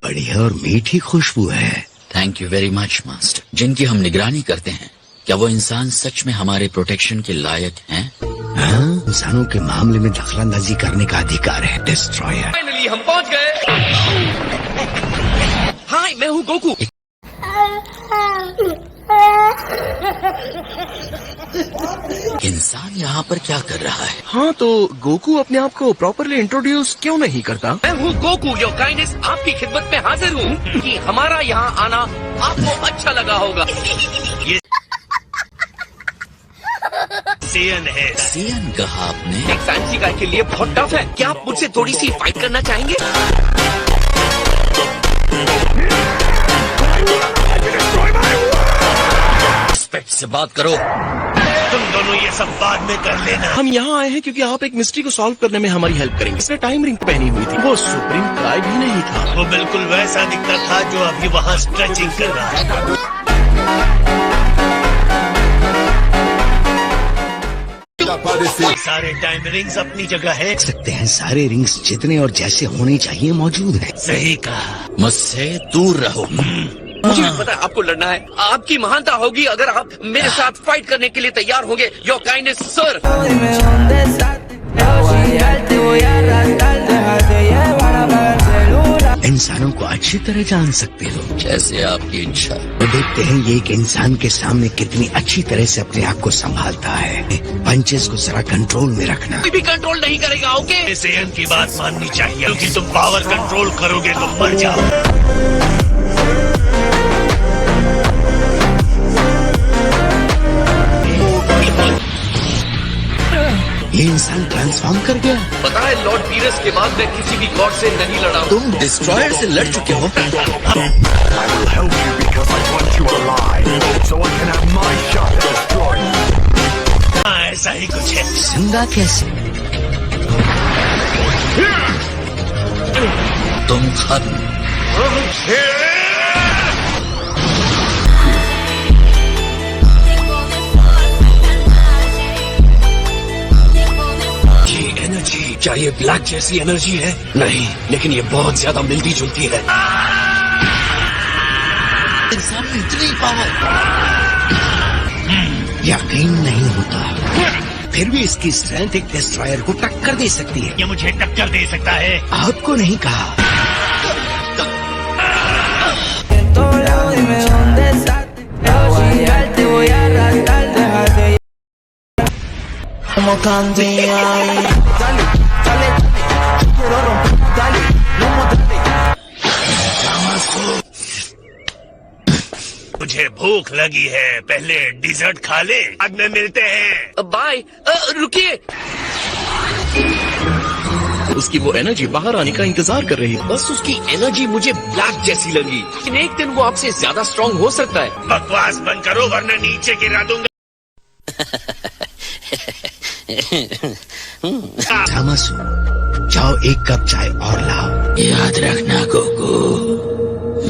बढ़िया और मीठी खुशबू है। Thank you very much master. जिनकी हम निगरानी करते हैं, क्या वो इंसान सच में हमारे प्रोटेक्शन के लायक हैं? हाँ, इंसानों के मामले में दखलंदाजी करने का अधिकार है डिस्ट्रॉयर। फाइनली हम पहुंच गए। हाय, मैं हूँ गोकू। इंसान यहाँ पर क्या कर रहा है? हाँ, तो गोकू अपने आप को प्रॉपरली इंट्रोड्यूस क्यों नहीं करता? मैं हूँ गोकू, योर काइंडनेस, आपकी खिदमत में हाजिर हूँ कि हमारा यहाँ आना आपको अच्छा लगा होगा। ये सेयन है। सेयन कहा आपने? एक फैंसी गाय के लिए बहुत टफ है। क्या आप मुझसे थोड़ी सी फाइट करना चाहेंगे? रिस्पेक्ट से बात करो। तुम दोनों ये सब बाद में कर लेना। हम यहाँ आए हैं क्योंकि आप एक मिस्ट्री को सॉल्व करने में हमारी हेल्प करेंगे। इसने टाइम रिंग पहनी हुई थी। वो सुप्रीम काय भी नहीं था। वो बिल्कुल वैसा दिखता था जो अभी वहाँ स्ट्रेचिंग कर रहा है। सारे टाइम रिंग्स अपनी जगह है। सकते हैं सारे रिंग्स जितने और जैसे होने चाहिए मौजूद हैं। सही कहा। मुझसे दूर रहो। मुझे भी पता है आपको लड़ना है। आपकी महानता होगी अगर आप मेरे साथ फाइट करने के लिए तैयार होंगे। Your kindness sir. इंसानों को अच्छी तरह जान सकते हो। जैसे आपकी इच्छा। तो देखते हैं ये एक इंसान के सामने कितनी अच्छी तरह से अपने आप को संभालता है। पंचेस को जरा कंट्रोल में रखना। कोई भी कंट्रोल नहीं करेगा, ओके? सेयन की बात माननी चाहिए, क्योंकि तुम पावर कंट्रोल करोगे तो मर जाओ। ये इंसान ट्रांसफॉर्म कर गया। पता है, लॉर्ड पीरस के बाद मैं किसी भी गॉड से नहीं लड़ा। तुम डिस्ट्रॉयर से लड़ चुके हो। I will help you because I want you alive, so I can have my shot at destroying you. हाँ, ऐसा ही कुछ है। जिंदा कैसे? तुम खत्म। एनर्जी, क्या ये ब्लैक जैसी एनर्जी है? नहीं, लेकिन ये बहुत ज्यादा मिलती जुलती है। इंसान में इतनी पावर। यकीन नहीं होता, फिर भी इसकी स्ट्रेंथ एक डिस्ट्रॉयर को टक्कर दे सकती है। ये मुझे टक्कर दे सकता है। आपको नहीं कहा। मुझे भूख लगी है, पहले डिजर्ट खा ले, बाद में मिलते हैं। बाय। रुकिए। उसकी वो एनर्जी बाहर आने का इंतजार कर रही है। बस उसकी एनर्जी मुझे ब्लैक जैसी लगी। लेकिन एक दिन वो आपसे ज्यादा स्ट्रांग हो सकता है। बकवास बंद करो वरना नीचे गिरा दूंगा। थामसू, जाओ एक कप चाय और लाओ। याद रखना गोकू,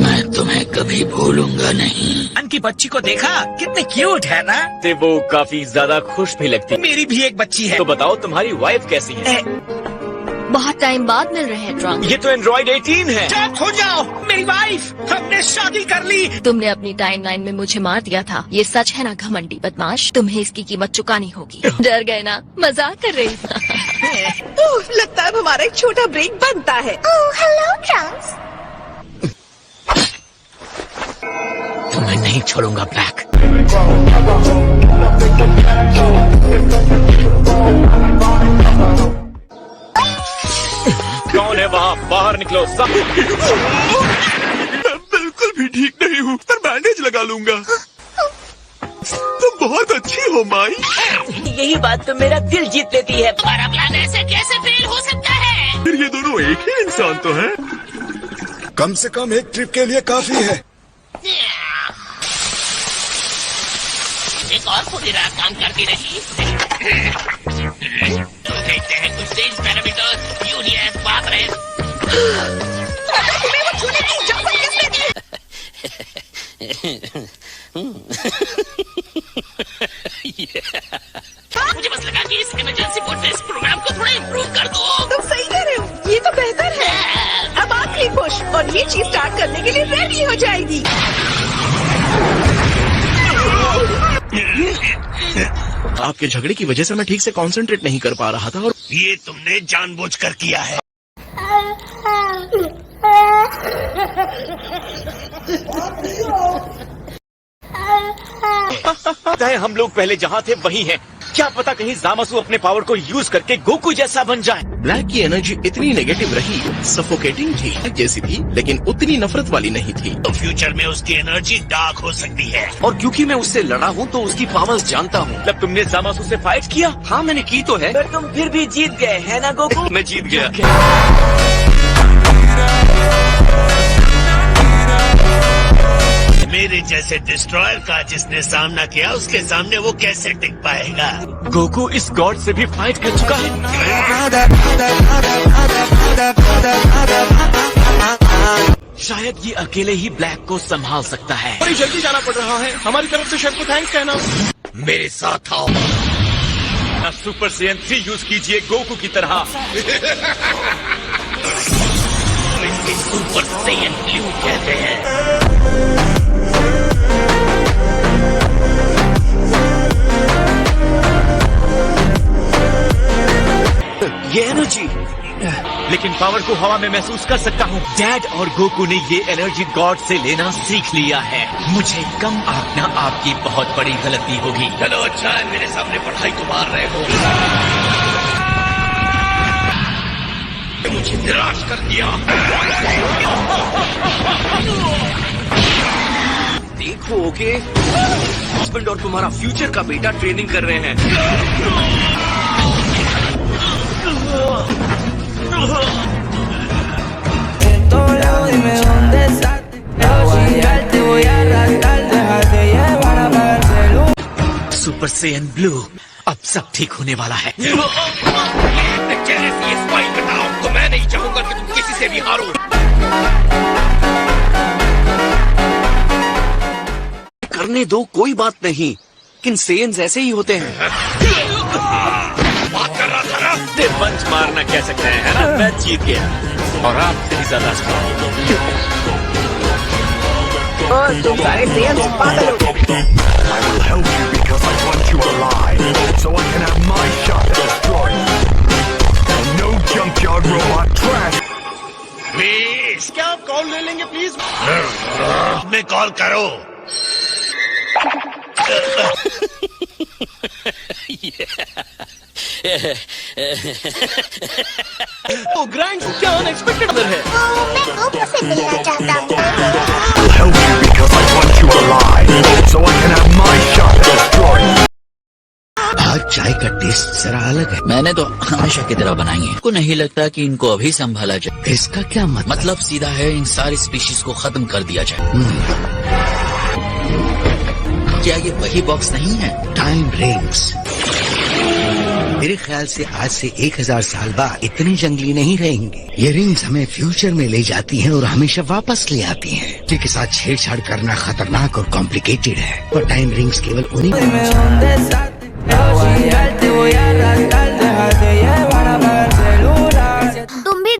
मैं तुम्हें कभी भूलूंगा नहीं। उनकी बच्ची को देखा, कितनी क्यूट है ना? वो काफी ज्यादा खुश भी लगती है। मेरी भी एक बच्ची है। तो बताओ तुम्हारी वाइफ कैसी है? बहुत टाइम बाद मिल रहे हैं ट्रंक। ये तो एंड्रॉइड 18 है। चुप हो जाओ, मेरी वाइफ, हमने शादी कर ली। तुमने अपनी टाइमलाइन में मुझे मार दिया था। ये सच है ना घमंडी बदमाश? तुम्हें इसकी कीमत चुकानी होगी। डर गए ना? मजाक कर रही थी। लगता है हमारा एक छोटा ब्रेक बनता है। Oh hello Trunks. तुम्हें नहीं छोड़ूंगा ब्लैक। कौन है वहाँ? बाहर निकलो। बिल्कुल भी ठीक नहीं हूँ, पर बैंडेज लगा लूंगा। तुम बहुत अच्छी हो माई। यही बात तो मेरा दिल जीत लेती है। तुम्हारा प्लान ऐसे कैसे फेल हो सकता है? फिर ये दोनों एक ही इंसान तो हैं। कम से कम एक ट्रिप के लिए काफी है। एक और पूरी रात काम करती रही। तो देखते हैं कुछ तेज पैरामीटर्स, यूनियस, बात रहे। तुम्हें वो छूने की इजाजत किसने दी? मुझे बस लगा कि इस इमरजेंसी फुटवेयर प्रोग्राम को थोड़ा इम्प्रूव कर दो। तुम सही कह रहे हो, ये तो बेहतर है। अब आखिरी पुश और ये चीज स्टार्ट करने के लिए रेडी हो जाएगी। आपके झगड़े की वजह से मैं ठीक से कंसंट्रेट नहीं कर पा रहा था और ये तुमने जानबूझकर किया है। पता है हम लोग पहले जहाँ थे वही हैं। क्या पता कहीं ज़ामासु अपने पावर को यूज करके गोकू जैसा बन जाए। ब्लैक की एनर्जी इतनी नेगेटिव रही, सफोकेटिंग थी जैसी थी, लेकिन उतनी नफरत वाली नहीं थी। तो फ्यूचर में उसकी एनर्जी डार्क हो सकती है। और क्योंकि मैं उससे लड़ा हूँ तो उसकी पावर्स जानता हूँ। मतलब तुमने ज़ामासु से फाइट किया? हाँ मैंने की तो है। तुम फिर भी जीत गए है ना गोकू? मैं जीत गया। मेरे जैसे डिस्ट्रॉयर का जिसने सामना किया उसके सामने वो कैसे टिक पाएगा? गोकू इस गॉड से भी फाइट कर चुका है। शायद ये अकेले ही ब्लैक को संभाल सकता है। बड़ी जल्दी जाना पड़ रहा है, हमारी तरफ से शेफ को थैंक्स कहना। मेरे साथ आओ। सुपर सेयन 3 यूज कीजिए गोकू की तरह। इसके सुपर सेयन ब्लू कहते हैं। ये एनर्जी, लेकिन पावर को हवा में महसूस कर सकता हूँ। डैड और गोकू ने ये एनर्जी गॉड से लेना सीख लिया है। मुझे कम आंकना आपकी बहुत बड़ी गलती होगी। चलो अच्छा है, मेरे सामने पढ़ाई तो मार रहे हो। मुझे निराश कर दिया। देखो ओके, हस्बैंड और तुम्हारा फ्यूचर का बेटा ट्रेनिंग कर रहे हैं। सुपर सेयन ब्लू, अब सब ठीक होने वाला है। चेहरे से ये स्माइल बताओ तो मैं नहीं चाहूंगा कि तुम किसी से भी हारो। करने दो, कोई बात नहीं, लेकिन सेयन्स ऐसे ही होते हैं। बात कर रहा था ना? पंच मारना कह सकते हैं, है ना? मैं जीत गया और आपसे भी ज्यादा स्ट्रॉन्ग। तुम सारे सेयन्स पागल हो गए। I will help you because I want you alive, so I can have my shot at destroying you. And no junkyard robot trash. Please क्या आप कॉल ले लेंगे प्लीज? मैं कॉल करो। ओ ग्रैंड, क्या अनएक्सपेक्टेड है? I'll help you because I want you alive, so I can have my shot at destroying you. आज चाय का टेस्ट जरा अलग है। मैंने तो हमेशा की तरह बनाई है। को नहीं लगता कि इनको अभी संभाला जाए। इसका क्या मतलब सीधा है, इन सारी स्पीशीज को खत्म कर दिया जाए। क्या ये वही बॉक्स नहीं है? Time rings. मेरे ख्याल से आज से 1000 साल बाद इतने जंगली नहीं रहेंगे। ये रिंग्स हमें फ्यूचर में ले जाती हैं और हमेशा वापस ले आती हैं। जिनके साथ छेड़छाड़ करना खतरनाक और कॉम्प्लिकेटेड है, पर टाइम रिंग्स केवल उन्हीं